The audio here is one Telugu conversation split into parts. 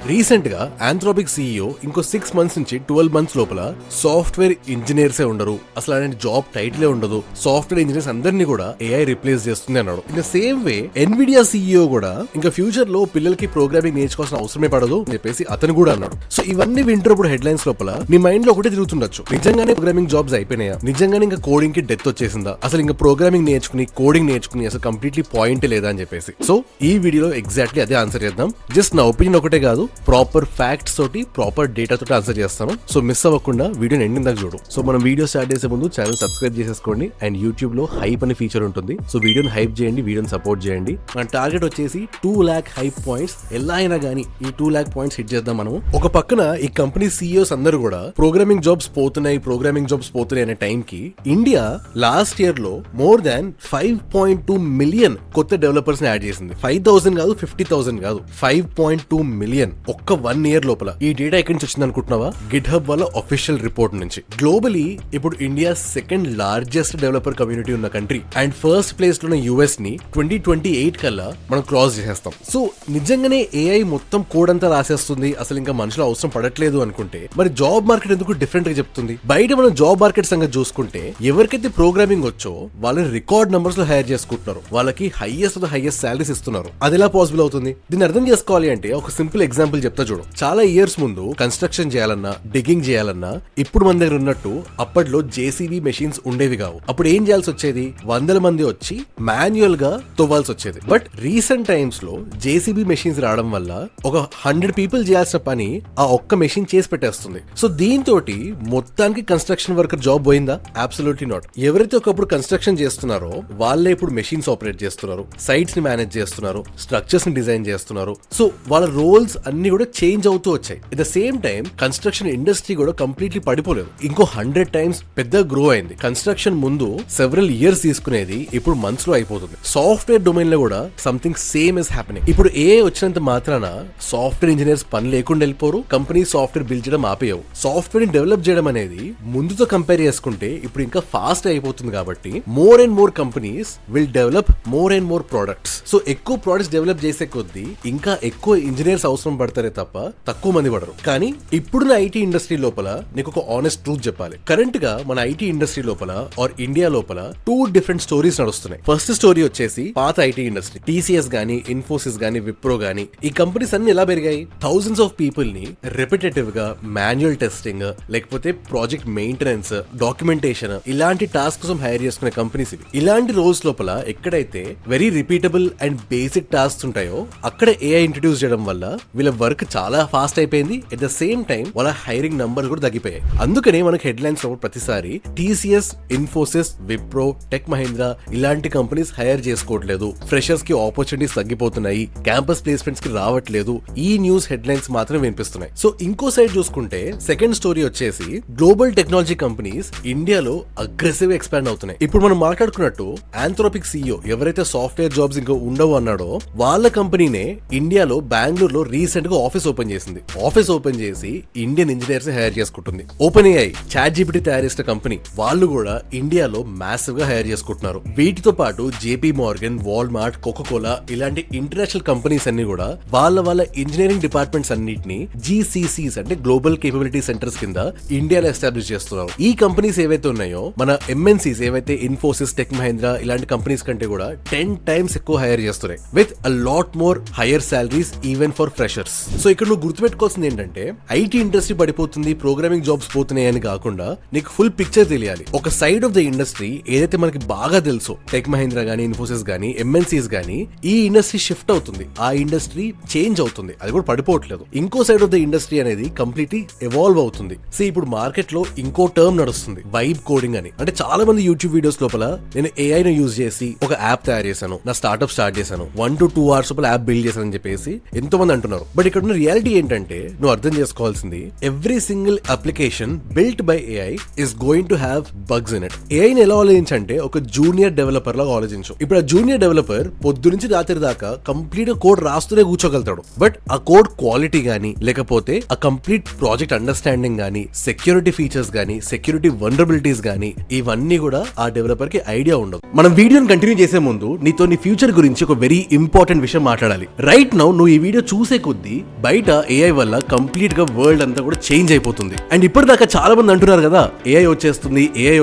రీసెంట్ గా ఆంథ్రోపిక్ CEO ఇంకో 6 months నుంచి 12 months లోపల సాఫ్ట్వేర్ ఇంజనీర్సే ఉండరు, అసలు అలాంటి జాబ్ టైటిలే ఉండదు, సాఫ్ట్వేర్ ఇంజనీర్స్ అందరినీ కూడా AI రిప్లేస్ చేస్తుంది అన్నాడు. In the same way Nvidia CEO కూడా ఇంకా ఫ్యూచర్ లో పిల్లలకి ప్రోగ్రామింగ్ నేర్చుకోవాల్సిన అవసరమే పడదు అని చెప్పేసి అతను కూడా అన్నాడు. సో ఇవన్నీ వింటున్నప్పుడు హెడ్ లైన్స్ లోపల నీ మైండ్ లో ఒకటే తిరుగుతుండొచ్చు, నిజంగానే ప్రోగ్రామింగ్ జాబ్స్ అయిపోయినాయా, నిజంగానే ఇంకా కోడింగ్ కి డెత్ వచ్చేసిందా, అసలు ఇంకా ప్రోగ్రామింగ్ నేర్చుకుని కోడింగ్ నేర్చుకుని అసలు కంప్లీట్లీ పాయింట్ లేదా అని చెప్పేసి. సో ఈ వీడియోలో ఎగ్జాక్ట్లీ అదే ఆన్సర్ చేద్దాం. జస్ట్ నా ఒపీనియన్ ఒకటే కాదు, ప్రాపర్ ఫ్యాక్ట్స్ తోటి ప్రాపర్ డేటా తోటి ఆన్సర్ చేస్తాను. సో మిస్ అవ్వకుండా వీడియోని ఎండింగ్ దాకా చూడు. సో మనం వీడియో స్టార్ట్ చేసే ముందు ఛానల్ సబ్స్క్రైబ్ చేసేసుకోండి అండ్ యూట్యూబ్ లో హైప్ అనే ఫీచర్ ఉంటుంది. సో వీడియోని హైప్ చేయండి, వీడియోని సపోర్ట్ చేయండి. మన టార్గెట్ వచ్చేసి 2 lakh హైప్ పాయింట్స్. ఎలా అయినా కానీ ఈ 2 lakh పాయింట్స్ హిట్ చేద్దాం మనం. ఒక పక్కన ఈ కంపెనీ CEOs అందరూ కూడా ప్రోగ్రామింగ్ జాబ్స్ పోతున్నాయి అనే టైం కి ఇండియా లాస్ట్ ఇయర్ లో మోర్ దాన్ 5.2 మిలియన్ కొత్త డెవలపర్స్ ని యాడ్ చేసింది. 5,000 కాదు, 50,000 కాదు, 5.2 మిలియన్ ఒక్క 1 year లోపల. ఈ డేటా ఎక్కడి నుంచి వచ్చింది అనుకుంటున్నావా? గిట్హబ్ వాళ్ళ అఫీషియల్ రిపోర్ట్ నుంచి. గ్లోబలీ ఇప్పుడు India second largest developer community ఉన్న కంట్రీ అండ్ ఫస్ట్ ప్లేస్ లో ఉన్న US ని 2028 కల్లా మనం క్రాస్ చేసేస్తాం. సో నిజంగానే AI మొత్తం కోడ్ అంతా రాసేస్తుంది, అసలు ఇంకా మనుషులు అవసరం పడట్లేదు అనుకుంటే మరి జాబ్ మార్కెట్ ఎందుకు డిఫరెంట్ గా చెప్తుంది? బయట మనం జాబ్ మార్కెట్ సంగతి చూసుకుంటే ఎవరికైతే ప్రోగ్రామింగ్ వచ్చో వాళ్ళని రికార్డ్ నంబర్స్ లో హైర్ చేసుకుంటున్నారు, వాళ్ళకి హైయెస్ట్ సాలరీస్ ఇస్తున్నారు. అది ఎలా పాసిబుల్ అవుతుంది? దీన్ని అర్థం చేసుకోవాలి అంటే ఒక సింపుల్ ఎగ్జాంపుల్ చెప్తా చూడు. చాలా ఇయర్స్ ముందు కన్స్ట్రక్షన్ చేయాలన్నా, డిగ్గింగ్ చేయాలన్నా ఇప్పుడు మన దగ్గర ఉన్నట్టు అప్పట్లో JCB మెషిన్స్ ఉండేవి కావు. అప్పుడు ఏం చేయాల్సి వచ్చేది? 100 మంది వచ్చి మాన్యువల్ గా తవ్వాల్సి వచ్చేది. బట్ రీసెంట్ టైమ్స్ లో JCB మెషిన్స్ రావడం వల్ల ఒక 100 people చేయాల్సిన పని ఆ ఒక్క మెషిన్ చేసి పెట్టేస్తుంది. సో దీంతో మొత్తానికి కన్స్ట్రక్షన్ వర్కర్ జాబ్ పోయిందా? Absolutely not. ఎవరైతే ఒకప్పుడు కన్స్ట్రక్షన్ చేస్తున్నారో వాళ్ళే ఇప్పుడు మెషిన్స్ ఆపరేట్ చేస్తున్నారు, సైట్స్ ని మేనేజ్ చేస్తున్నారు, స్ట్రక్చర్స్ ని డిజైన్ చేస్తున్నారు. సో వాళ్ళ రోల్స్ అన్ని కూడా చేంజ్ అవుతూ వచ్చాయి. At the same time construction industry కూడా కంప్లీట్లీ పడిపోలేదు, ఇంకో 100 times పెద్ద గ్రో అయింది. కన్స్ట్రక్షన్ ముందు సెవరల్ ఇయర్స్ తీసుకునేది ఇప్పుడు మంత్స్ లో అయిపోతుంది. సాఫ్ట్వేర్ డొమైన్ లో కూడా సంథింగ్ సేమ్ ఇస్ హ్యాపెనింగ్. ఇప్పుడు AI వచ్చినంత మాత్రాన సాఫ్ట్వేర్ ఇంజనీర్స్ పని లేకుండా వెళ్ళిపోరు, కంపెనీ సాఫ్ట్వేర్ బిల్డ్ చేయడం ఆపేయవు. సాఫ్ట్వేర్ ని డెవలప్ చేయడం అనేది ముందుతో కంపేర్ చేసుకుంటే ఇప్పుడు ఇంకా ఫాస్ట్ అయిపోతుంది కాబట్టి more and more companies will develop more and more products. So ఎక్కువ ప్రొడక్ట్స్ డెవలప్ చేసే కొద్దీ ఇంకా ఎక్కువ ఇంజనీర్స్ అవసరం పడతారే తప్ప తక్కువ మంది పడరు. కానీ ఇప్పుడున్న IT ఇండస్ట్రీ లోపల నీకు ఒక ఆనెస్ట్ ట్రూత్ చెప్పాలి. కరెంట్ గా మన IT ఇండస్ట్రీ లోపల ఆర్ ఇండియా లోపల 2 different స్టోరీస్ నడుస్తున్నాయి. ఫస్ట్ స్టోరీ వచ్చేసి పాత IT ఇండస్ట్రీ, TCS గానీ, ఇన్ఫోసిస్ గానీ, విప్రో గానీ, ఈ కంపెనీస్ అన్ని ఎలా పెరిగాయి? థౌసండ్స్ ఆఫ్ పీపుల్ ని రిపిటేటివ్ గా మాన్యువల్ టెస్టింగ్ లేకపోతే ప్రాజెక్ట్ మెయింటెనెన్స్, డాక్యుమెంటేషన్ ఇలాంటి టాస్క్ కోసం హైర్ చేసుకునే కంపెనీస్ ఇవి. ఇలాంటి రోల్స్ లోపల ఎక్కడైతే very repeatable and basic tasks ఉంటాయో అక్కడ AI ఇంట్రడ్యూస్ చేయడం వల్ల వీళ్ళ వర్క్ చాలా ఫాస్ట్ అయిపోయింది. ఎట్ ద సేమ్ టైం వాళ్ళ హైరింగ్ నంబర్స్ కూడా తగ్గిపోయాయి. అందుకనే మనకి హెడ్ లైన్స్ ప్రతిసారి TCS, ఇన్ఫోసిస్, విప్రో, టెక్ మహీంద్రా ఇలాంటి కంపెనీస్ హైర్ చేసుకోవట్లేదు, ఫ్రెషర్స్ కి ఆపర్చునిటీస్ తగ్గిపోతున్నాయి, క్యాంపస్ ప్లేస్మెంట్స్ కి రావట్లేదు, ఈ న్యూస్ హెడ్ లైన్స్ మాత్రం వినిపిస్తున్నాయి. సో ఇంకో సైడ్ చూసుకుంటే సెకండ్ స్టోరీ వచ్చేసి గ్లోబల్ టెక్నాలజీ కంపెనీస్ ఇండియాలో అగ్రెసివ్ ఎక్స్పాండ్ అవుతున్నాయి. ఇప్పుడు మనం మాట్లాడుకున్నట్టు ఆంథ్రోపిక్ CEO ఎవరైతే సాఫ్ట్వేర్ జాబ్స్ ఇంకా ఉండవు అన్నాడో వాళ్ళ కంపెనీనే ఇండియాలో బెంగళూరులో రీసెంట్ గా ఆఫీస్ ఓపెన్ చేసింది. ఆఫీస్ ఓపెన్ చేసి ఇండియన్ ఇంజనీర్స్ హైర్ చేసుకుంటుంది. OpenAI, ChatGPT తయారు చేసిన కంపెనీ వాళ్ళు కూడా ఇండియాలో మ్యాసివ్ గా హైర్ చేసుకుంటున్నారు. వీటితో పాటు JP Morgan, వాల్మార్ట్, కోకోకోలా ఇలాంటి ఇంటర్నేషనల్ కంపెనీస్ అన్ని కూడా వాళ్ళ ఇంజనీరింగ్ డిపార్ట్మెంట్స్ అన్నిటిని GCCs అంటే గ్లోబల్ కేపబిలిటీ సెంటర్స్ కింద ఇండియాలో ఎస్టాబ్లిష్ చేస్తున్నారు. ఈ కంపెనీస్ ఏవైతే ఉన్నాయో మన MNCs ఏవైతే ఇన్ఫోసిస్, టెక్ మహీంద్రా ఇలాంటి కంపెనీస్ కంటే కూడా 10 times ఎక్కువ హైర్ చేస్తున్నాయి with a lot more hire salaries even for freshers. So ఇక్కడ నువ్వు గుర్తుపెట్టుకోవాల్సింది ఏంటంటే IT ఇండస్ట్రీ పడిపోతుంది, ప్రోగ్రామింగ్ జాబ్స్ పోతున్నాయి అని కాకుండా నీకు ఫుల్ పిక్చర్ తెలియాలి. ఒక సైడ్ ఆఫ్ ద ఇండస్ట్రీ ఏదైతే మనకి బాగా తెలుసో టెక్ మహీంద్రా గానీ, ఇన్ఫోసిస్ గానీ, MNCs గానీ ఈ ఇండస్ట్రీ షిఫ్ట్ అవుతుంది, ఆ ఇండస్ట్రీ చేంజ్ అవుతుంది, అది కూడా పడిపోవట్లేదు. ఇంకో సైడ్ ఆఫ్ ద ఇండస్ట్రీ అనేది కంప్లీట్లీ ఎవాల్వ్ అవుతుంది. సో ఇప్పుడు మార్కెట్ లో ఇంకో టర్మ్ నడుస్తుంది, వైబ్ కోడింగ్ అని. అంటే చాలా మంది యూట్యూబ్ వీడియోస్ లోపల నేను AI ను యూజ్ చేసి ఒక యాప్ తయారు చేశాను, నా స్టార్ట్అప్ స్టార్ట్ చేశాను, 1 to 2 hours లోపల యాప్ బిల్డ్ చేశాను అని చెప్పేసి ఎంతో మంది అంటున్నారు. బట్ ఇక్కడ ఉన్న రియాలిటీ ఏంటంటే నువ్వు అర్థం చేసుకోవాల్సింది every single application built by AI is going to have bugs in it. AI ని ఎలా ఆలోచించంటే ఒక జూనియర్ డెవలపర్ లాగా ఆలోచించు. ఇప్పుడు ఆ జూనియర్ డెవలపర్ పొద్దు నుంచి రాత్రి దాకా కంప్లీట్ కోడ్ రాస్తూనే కూర్చోగలుగుతాడు. బట్ ఆ కోడ్ క్వాలిటీ గానీ లేకపోతే ఆ కంప్లీట్ ప్రాజెక్ట్ అండర్స్టాండింగ్ గానీ, సెక్యూరిటీ ఫీచర్స్ గానీ, సెక్యూరిటీ వల్నరబిలిటీస్ గానీ ఇవన్నీ కూడా ఆ డెవలపర్ కి ఐడియా ఉండదు. మనం వీడియోని కంటిన్యూ చేసే ముందు నీతో నీ ఫ్యూచర్ గురించి ఒక వెరీ ఇంపార్టెంట్ విషయం మాట్లాడాలి. రైట్ నౌ నువ్వు ఈ వీడియో చూసే కొద్దీ బయట ఏఐ వల్ల కంప్లీట్ గా వరల్డ్ అంతా కూడా చేంజ్ అయిపోతుంది. అండ్ ఇప్పటిదాకా చాలా మంది అంటున్నారు కదా ఏఐ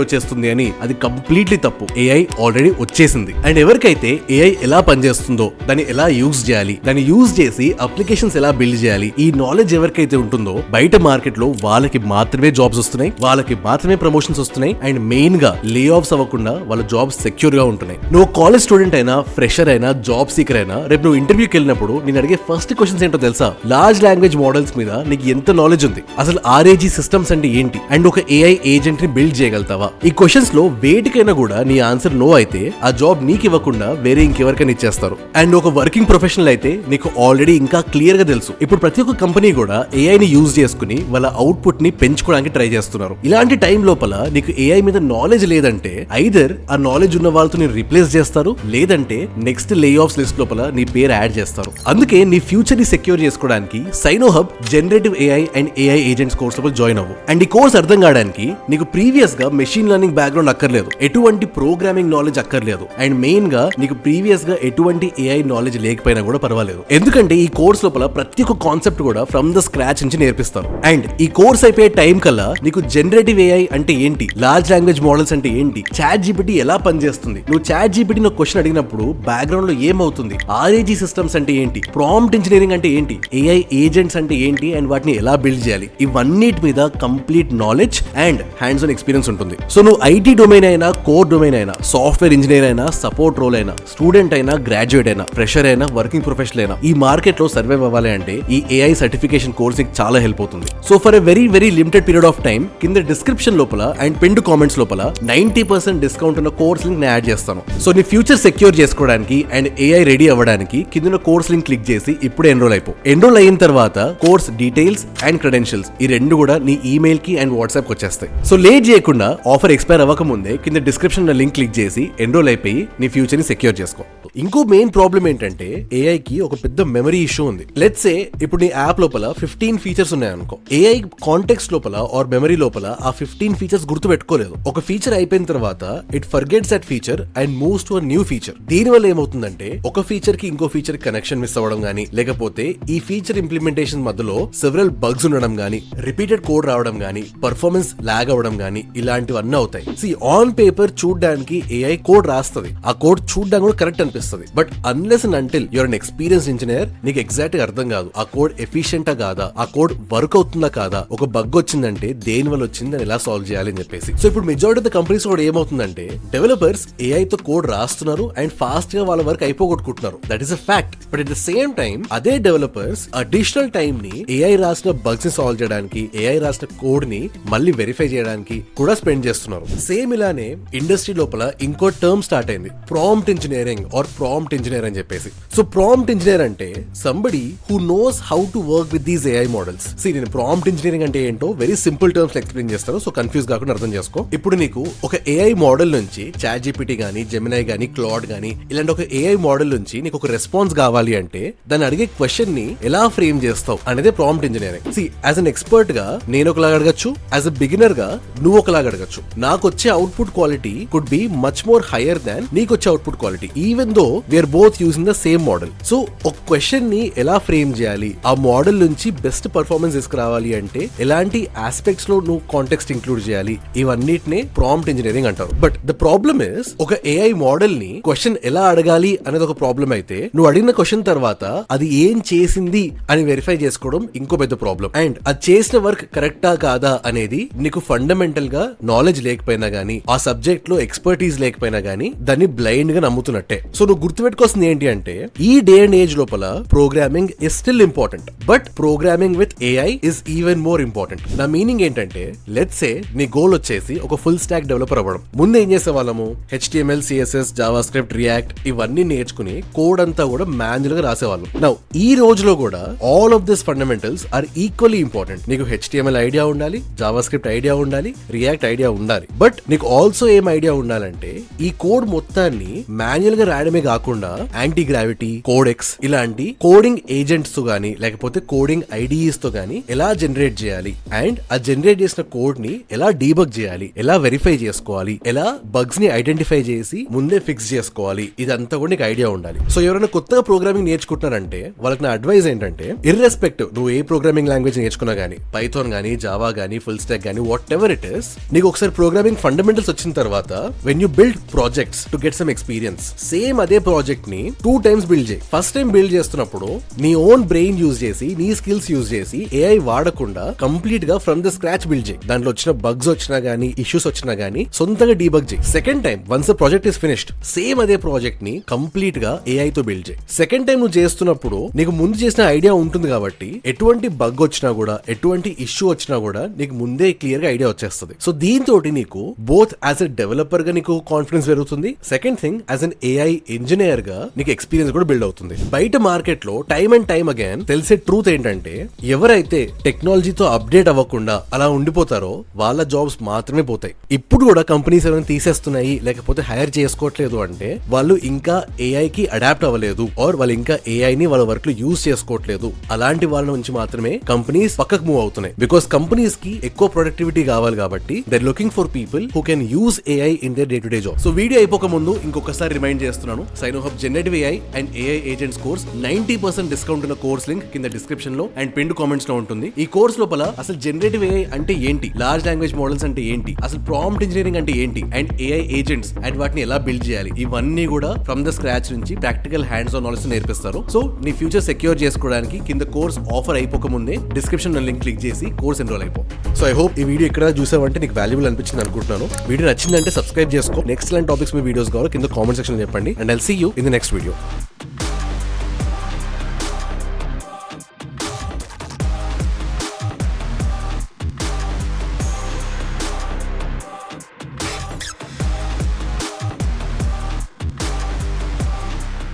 వచ్చేస్తుంది అని. అది కంప్లీట్లీ తప్పు. ఏఐ ఆల్రెడీ వచ్చేసింది. అండ్ ఎవరికైతే ఏఐ ఎలా పనిచేస్తుందో, దాన్ని ఎలా యూజ్ చేయాలి, దాన్ని యూజ్ చేసి అప్లికేషన్స్ ఎలా బిల్డ్ చేయాలి, ఈ నాలెడ్జ్ ఎవరికైతే ఉంటుందో బయట మార్కెట్ లో వాళ్ళకి మాత్రమే జాబ్స్ వస్తున్నాయి, వాళ్ళకి మాత్రమే ప్రమోషన్స్ వస్తున్నాయి. అండ్ మెయిన్ గా లే ఆఫ్స్ అవ్వకుండా వాళ్ళ జాబ్స్ సెక్యూర్ గా ఉంటున్నాయి. నువ్వు కాలేజ్ స్టూడెంట్ అయినా, ఫ్రెషర్ అయినా, జాబ్ సీకర్ అయినా, రేపు నువ్వు ఇంటర్వ్యూకి వెళ్ళినప్పుడు నేను అడిగే ఫస్ట్ క్వశ్చన్స్ ఏంటో తెలుసా? లార్జ్ లాంగ్వేజ్ మోడల్స్ మీద నీకు ఎంత నాలెడ్జ్ ఉంది, అసలు RAG సిస్టమ్స్ అంటే ఏంటి, అండ్ ఒక AI ఏజెంట్ ని బిల్డ్ చేయగలుగుతావా? ఈ క్వశ్చన్స్ లో వేటికైనా కూడా నీ ఆన్సర్ నో అయితే ఆ జాబ్ నీకు ఇవ్వకుండా వేరే ఇంకెవరికైనా ఇచ్చేస్తారు. అండ్ ఒక వర్కింగ్ ప్రొఫెషనల్ అయితే నీకు ఆల్రెడీ ఇంకా క్లియర్ గా తెలుసు. ఇప్పుడు ప్రతి ఒక్క కంపెనీ కూడా AI ని యూజ్ చేసుకుని వాళ్ళ అవుట్పుట్ ని పెంచుకోవడానికి ట్రై చేస్తున్నారు. ఇలాంటి టైం లోపల నీకు AI మీద నాలెడ్జ్ లేదంటే ఐదర్ ఆ నాలెడ్జ్ ఉన్న వాళ్ళతో నేను రీప్లేస్ చేస్తారు, లేదంటే నెక్స్ట్ లే ఆఫ్స్ లిస్ట్ లోపల నీ పేరు యాడ్ చేస్తారు. అందుకే నీ ఫ్యూచర్ ని సెక్యూర్ చేసుకోవడానికి సైనోహబ్ generative AI and AI agents course లో జాయిన్ అవ్వు. అండ్ ఈ కోర్స్ అర్థం కావడానికి నీకు ప్రీవియస్ గా మెషిన్ లెర్నింగ్ బ్యాక్గ్రౌండ్ అక్కర్లేదు, ఎటువంటి ప్రోగ్రామింగ్ నాలెడ్జ్ అక్కర్లేదు, అండ్ మెయిన్ గా నీకు ప్రీవియస్ గా ఎటువంటి AI నాలెడ్జ్ లేకపోయినా కూడా పర్వాలేదు. ఎందుకంటే ఈ కోర్స్ లోపల ప్రతి ఒక్క కాన్సెప్ట్ కూడా ఫ్రమ్ ద స్క్రాచ్ నుంచి నేర్పిస్తారు. అండ్ ఈ కోర్స్ అయిపోయే టైం కల్లా నీకు జనరేటివ్ AI అంటే ఏంటి, లార్జ్ లాంగ్వేజ్ మోడల్స్ అంటే ఏంటి, చాట్ జీపీటీ ఎలా పనిచేస్తుంది, నువ్వు చాట్ జీపీటీ ఒక క్వశ్చన్ అడిగినప్పుడు బ్యాక్గ్రౌండ్ లో ఏమవుతుంది, RAG సిస్టమ్స్ అంటే ఏంటి, ప్రాంప్ట్ ఇంజనీరింగ్ అంటే ఏంటి, AI ఏజెంట్స్ అంటే ఏంటి, అండ్ వాటిని ఎలా బిల్డ్ చేయాలి, ఇవన్నిటి మీద complete knowledge and hands on experience ఉంటుంది. సో నువ్వు IT డొమైన్ అయినా, కోర్ డొమైన్ అయినా, సాఫ్ట్వేర్ ఇంజనీర్ అయినా, సపోర్ట్ రోల్ అయినా, స్టూడెంట్ అయినా, గ్రాడ్యుయేట్ అయినా, ఫ్రెషర్ అయినా, వర్కింగ్ ప్రొఫెషనల్ అయినా, ఈ మార్కెట్ లో సర్వైవ్ అవ్వాలి అంటే ఈ AI సర్టిఫికేషన్ కోర్స్ నీకు చాలా హెల్ప్ అవుతుంది. So for a very very limited period of time కింద డిస్క్రిప్షన్ లోపల అండ్ పిన్డ్ కామెంట్స్ లోపల 90% డిస్కౌంట్ ఉన్న కోర్స్ లింక్ నేను యాడ్ చేస్తాను. సో నీ ఫ్యూచర్ సెక్యూర్ చేసుకోవడానికి అండ్ AI రెడీ అవ్వడానికి కింద కోర్స్ లింక్ క్లిక్ చేసి ఇప్పుడే ఎన్రోల్ అయిపో. ఎన్రోల్ అయిన తర్వాత కోర్స్ డీటెయిల్స్ అండ్ క్రెడెన్షియల్స్ ఈ రెండు కూడా నీ ఈమెయిల్ కి అండ్ వాట్సాప్ కి వచ్చేస్తాయి. సో లేట్ చేయకుండా ఆఫర్ ఎక్స్పైర్ అవ్వక ముందే కింద డిస్క్రిప్షన్ లో లింక్ క్లిక్ చేసి ఎన్రోల్ అయిపోయి నీ ఫ్యూచర్ ని సెక్యూర్ చేసుకో. ఇంకో మెయిన్ ప్రాబ్లం ఏంటంటే AI కి ఒక పెద్ద మెమరీ ఇష్యూ ఉంది. లెట్స్ సే ఇప్పుడు నీ యాప్ లోపల 15 ఫీచర్స్ ఉన్నాయి అనుకో, AI కాంటెక్స్ట్ లోపల ఆర్ మెమరీ లోపల ఆ 15 ఫీచర్స్ గుర్తు పెట్టుకోలేదు. ఒక ఫీచర్ అయిపోయిన తర్వాత it forgets that feature and moves to a new feature. దీని వల్ల ఏమవుతుందంటే ఒక ఫీచర్ కి ఇంకో ఫీచర్ కనెక్షన్ మిస్ అవ్వడం గానీ, లేకపోతే ఈ ఫీచర్ ఇంప్లిమెంటేషన్ మధ్యలో సెవరల్ బగ్స్ ఉండడం గానీ, రిపీటెడ్ కోడ్ రావడం గానీ, పర్ఫార్మెన్స్ లాగ్ అవ్వడం గానీ, ఇలాంటివన్నీ అవుతాయి. ఆన్ పేపర్ చూడడానికి AI కోడ్ రాస్తుంది, ఆ కోడ్ చూడడానికి కూడా కరెక్ట్ అనిపిస్తుంది. But unless and until you're an experience engineer నీకు ఎగ్జాక్ట్ గా అర్థం కాదు ఆ కోడ్ ఎఫిషియెంటా కాదా, ఆ కోడ్ వర్క్ అవుతుందా కాదా, ఒక బగ్ వచ్చిందంటే దేని వల్ల వచ్చింది అని ఎలా సాల్వ్ చేయాలి అని చెప్పేసి. సో ఇప్పుడు మెజారిటీ ఆఫ్ ద కంపెనీస్ కూడా ఏమవుతుందంటే డెవలపర్స్ AI తో కోడ్ రాస్తున్నారు అండ్ ఫాస్ట్ గా వాళ్ళ వర్క్ అయిపోగొట్టుకుంటున్నారు. That is a fact. But at the same time అదే డెవలపర్స్ అడిషనల్ టైం ని AI రాసిన బగ్స్ ని సాల్వ్ చేయడానికి, AI రాసిన కోడ్ ని మళ్ళీ వెరిఫై చేయడానికి కూడా స్పెండ్ చేస్తున్నారు. సేమ్ ఇలానే ఇండస్ట్రీ లోపల ఇంకో టర్మ్ స్టార్ట్ అయింది, prompt engineering or prompt engineer అని చెప్పేసి. సో ప్రాంప్ట్ ఇంజనీర్ అంటే somebody who knows how to work with these AI models. నేను ప్రాంప్ట్ ఇంజనీరింగ్ అంటే ఏంటో వెరీ సింపుల్ టర్మ్స్ ఎక్స్ప్లెయిన్ చేస్తాను, సో కన్ఫ్యూజ్ కాకుండా అర్థం చేసుకో. ఇప్పుడు నీకు ఒక AI మోడల్ నుంచి చాట్ జీపీటీ గానీ, జెమినై గానీ, క్లాడ్ గానీ ఇలాంటి ఒక AI మోడల్ నుంచి నీకు ఒక రెస్పాన్స్ కావాలి అంటే దాన్ని అడిగే క్వశ్చన్ ని ఎలా ఫ్రేమ్ చేస్తావు అనేది prompt engineering. As an expert గా నేను ఒకలాగా అడగచ్చు, యాజ్ అ బిగినర్ గా నువ్వు ఒకలాగా అడగచ్చు. నాకు వచ్చే output quality could be much more higher than నీకు వచ్చే output quality, even though we're both using the same model. So ఒక క్వశ్చన్ ని ఎలా ఫ్రేమ్ చేయాలి, ఆ మోడల్ నుంచి బెస్ట్ పర్ఫార్మెన్స్ తీసుకురావాలి అంటే ఎలాంటి ఆస్పెక్ట్స్ లో నువ్వు కాంటెక్స్ట్ ఇంక్లూడ్ చేయాలి, ఇవన్నిటినే ప్రాంప్ట్ ఇంజనీరింగ్ అంటారు. బట్ ద ప్రాబ్లమ్ ఇస్ ఒక AI మోడల్ ని క్వశ్చన్ ఎలా అడగాలి అనేది ఒక ప్రాబ్లం అయితే, నువ్వు అడిగిన క్వశ్చన్ తర్వాత అది ఏం చేసింది అని వెరిఫై చేసుకోవడం ఇంకో పెద్ద ప్రాబ్లం. అండ్ అది చేసిన వర్క్ కరెక్టా కాదా అనేది నీకు ఫండమెంటల్ గా నాలెడ్జ్ లేకపోయినా గానీ, ఆ సబ్జెక్ట్ లో ఎక్స్పర్టీస్ లేకపోయినా గానీ దాన్ని బ్లైండ్ గా నమ్ముతున్నట్టే. సో నువ్వు గుర్తుపెట్టుకోవాల్సింది ఏంటి అంటే ఈ డే అండ్ ఏజ్ లోపల programming is still important, but programming with AI is even more important. నా మీనింగ్ ఏంటంటే లెట్స్ సే నీ గోల్ వచ్చేసి ఒక ఫుల్ స్టాక్ డెవలపర్ అవ్వడం. ముందు ఏం చేసే వాళ్ళము HTML, CSS, JavaScript, React ఇవన్నీ నేర్చుకుని కోడ్ అంతా కూడా మాన్యువల్ గా రాసేవాళ్ళం. నౌ ఈ రోజులో కూడా all of this fundamentals are equally important. నీకు HTML ఐడియా ఉండాలి, JavaScript ఐడియా ఉండాలి, React ఐడియా ఉండాలి, బట్ నీకు ఆల్సో ఏం ఐడియా ఉండాలంటే ఈ కోడ్ మొత్తాన్ని మాన్యువల్ గా రాయడమే కాకుండా యాంటీ గ్రావిటీ, కోడెక్స్ ఇలాంటి కోడింగ్ ఏజెంట్స్ తో గానీ, లేకపోతే కోడింగ్ ఐడిఈస్ తో గానీ ఎలా జనరేట్ చేయాలి, అండ్ ఆ జనరేట్ చేసిన కోడ్ ని ఎలా డీబగ్ చేయాలి, ఎలా వెరిఫై చేసుకోవాలి, ఎలా బగ్స్ ని ఐడెంటిఫై చేసి ముందే ఫిక్స్ చేసుకోవాలి, ఇదంతా కూడా నీకు ఐడియా ఉండాలి. సో ఎవరైనా కొత్తగా ప్రోగ్రామింగ్ నేర్చుకుంటున్నారంటే వాళ్ళకి నా అడ్వైస్ వైజ్ ఏంటంటే ఇర్రెస్పెక్టివ్ నువ్వు ఏ ప్రోగ్రామింగ్ లాంగ్వేజ్ నేర్చుకున్నా గానీ, పైథాన్ గానీ, జావా గానీ, ఫుల్ స్టాక్ గానీ, వాట్ ఎవర్ ఇట్ ఇస్, నీకు ఒకసారి ప్రోగ్రామింగ్ ఫండమెంటల్స్ వచ్చిన తర్వాత when you build projects to get some experience, same అదే ప్రాజెక్ట్ ని 2 times బిల్డ్ చేయి. ఫస్ట్ టైం బిల్డ్ చేస్తున్నప్పుడు నీ ఓన్ బ్రెయిన్ యూజ్ చేసి, నీ స్కిల్స్ యూజ్ చేసి, ఏఐ వాడకుండా కంప్లీట్ గా ఫ్రమ్ ద స్క్రాచ్ బిల్డ్ చేయి. దాంట్లో వచ్చిన బగ్స్ వచ్చినా గానీ, ఇష్యూస్ వచ్చినా గానీ సొంతంగా డీబగ్ చేయి. Second time once the project is finished, same అదే ప్రాజెక్ట్ ని కంప్లీట్ గా ఏఐ తో బిల్డ్ చేయి. సెకండ్ టైం నువ్వు చేస్తున్నప్పుడు నీకు ముందు చేసిన ఐడియా ఉంటుంది కాబట్టి ఎటువంటి బగ్ వచ్చినా కూడా, ఎటువంటి ఇష్యూ వచ్చినా కూడా నీకు ముందే క్లియర్ గా ఐడియా వచ్చేస్తుంది. సో దీంతో నీకు బోత్ యాజ్ ఎ డెవలపర్ గా నీకు కాన్ఫిడెన్స్ పెరుగుతుంది. Second thing as an AI engineer గా నీకు ఎక్స్పీరియన్స్ కూడా బిల్డ్ అవుతుంది. బయట మార్కెట్ లో టైమ్ అండ్ టైమ్ అగైన్ తెలిసే ట్రూత్ ఏంటంటే, ఎవరైతే టెక్నాలజీతో అప్డేట్ అవ్వకుండా అలా ఉండిపోతారో వాళ్ళ జాబ్స్ మాత్రమే పోతాయి. ఇప్పుడు కూడా కంపెనీస్ ఏమైనా తీసేస్తున్నాయి లేకపోతే హైర్ చేసుకోవట్లేదు అంటే వాళ్ళు ఇంకా ఏఐ కి అడాప్ట్ అవ్వలేదు, ఆర్ వాళ్ళు ఇంకా ఏఐ ని వాళ్ళ వర్క్ లో యూజ్ చేసుకోవట్లేదు. అలాంటి వాళ్ళ నుంచి మాత్రమే కంపెనీస్ పక్కకు మూవ్ అవుతున్నాయి. బికాస్ కంపెనీస్ కి ఎక్కువ ప్రొడక్టివిటీ కావాలి కాబట్టి they looking for people who can use AI in their day to day job. So video అయిపోక ముందు ఇంకొకసారి రిమైండ్ చేస్తున్నాను, సైనోహబ్ generative AI and AI agents course 90% discount ఉన్న కోర్స్ లింక్ కింద డిస్క్రిప్షన్ లో అండ్ పిన్డ్ కామెంట్స్ లో ఉంటుంది. ఈ కోర్స్ లోపల అసలు జెనరేటివ్ ఏఐ అంటే ఏంటి, లార్జ్ లాంగ్వేజ్ మోడల్స్ అంటే ఏంటి, అసలు ప్రాంప్ట్ ఇంజనీరింగ్ అంటే ఏంటి, అండ్ ఏఐ ఏజెంట్స్ అండ్ వాటిని ఎలా బిల్డ్ చేయాలి, ఇవన్నీ కూడా ఫ్రమ్ ద స్క్రాచ్ నుంచి ప్రాక్టికల్ హ్యాండ్స్ ఆన్ నాలెడ్జ్ నేర్పిస్తారు. సో నీ ఫ్యూచర్ సెక్యూర్ చేసుకోవడానికి కింద కోర్స్ ఆఫర్ అయిపోక ముందే డిస్క్రిప్షన్ లింక్ క్లిక్ చేసి కోర్స్ ఎన్రోల్ అయిపో. సో ఐ హోప్ ఈ వీడియో ఇక్కడ చూసావంటే నీకు వాల్యుబుల్ అనిపించింది అనుకుంటున్నాను. వీడియో నచ్చిందంటే సబ్స్క్రైబ్ చేసుకో. నెక్స్ట్ లాంటి టాపిక్స్ మీ వీడియోస్ కావాలి కింద కామెంట్ సెక్షన్ చెప్పండి. And I'll see you in the next video.